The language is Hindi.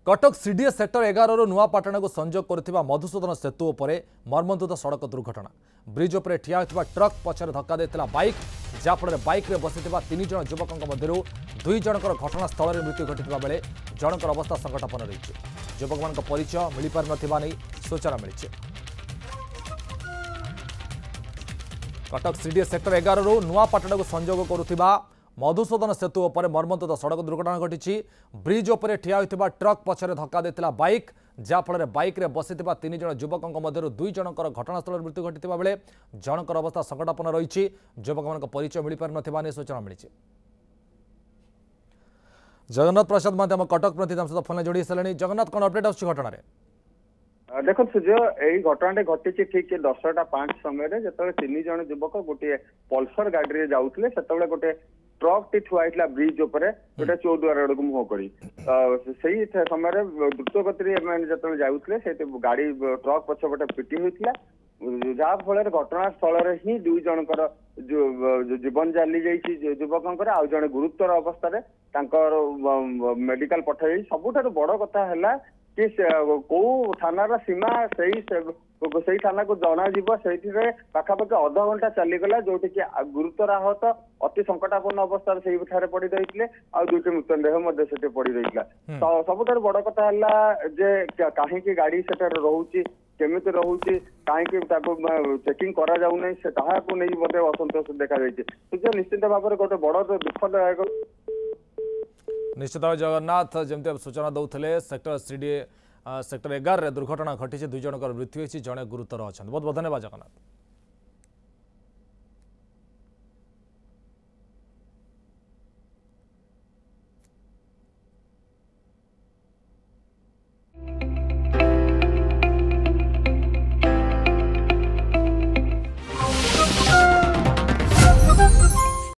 कटक सीडीए सेक्टर 11 नुआपाटना को संजोग कर मधुसूदन सेतु उपर मर्मन्तुद सड़क दुर्घटना। ब्रिज उपर ठिया होता ट्रक पछरे धक्का देता बाइक, जहाँफल बाइक में बसी 3 जन युवकों मध्य 2 जनकर घटनास्थल में मृत्यु घटी बेले जनकर अवस्था संकटापन्न रही। युवक मान परिचय मिल पार नहीं सूचना मिली। कटक सीडीए सेक्टर 11 नुआपाटना को संजोग करुवा मधुसूदन सेतु उपर मर्मन्तुद सड़क दुर्घटना घटी। ब्रिज उपर ठिया होता ट्रक पछरे धक्का देता बाइक, जहाँफल बाइक में बसी 3 जन युवकों मध्य 2 जनकर घटनास्थल में मृत्यु घटी बेले जनकर अवस्था संकटापन्न रही। युवक मान परिचय मिल पार नहीं सूचना मिली। जगन्नाथ प्रसाद महंती आम कटक प्रतिनिधि सहित फोन जोड़ी सारे। जगन्नाथ कौन अपडेट आस घटना? देखो सूर्य यही घटना घटी ठीक 10:05 समय जो 3 जन युवक गोटे पल्सर गाड़ी में जाऊे से गोटे ट्रक टी थुआ ब्रिज उपर गोटे चौद्वार आड़ को मुह कर समय द्रुत गति जो जाऊे से गाड़ी ट्रक पछपटे पिटी होता जहाँ फल घटनास्थल ही 2 जनकर जीवन जाली युवक आउ जड़े गुरुतर अवस्था मेडिकल पठाई। सबुठ बड़ कथा है कि कौ थानार सीमा से थाना को जनाजिब से पाखापाखि अध घंटा चलीगला जो गुरुतर आहत अति संकटापन्न अवस्था से पड़ रही आ 2टी मृतदेह पड़ रही। तो सबुठ बड़ कथा है कहीं गाड़ी से रोचे केमिति रोचे कहीं चेकिंग करा जाऊना नहीं असंतोष देखा निश्चित भाव में गोटे बड़ दुखदायक। निश्चित भाव जगन्नाथ जमती सूचना दौले सेक्टर सीडीए सेक्टर 11 दुर्घटना घटी 2 जनकर मृत्यु होती, जड़े गुरुतर अच्छा। बहुत बहुत धन्यवाद जगन्नाथ।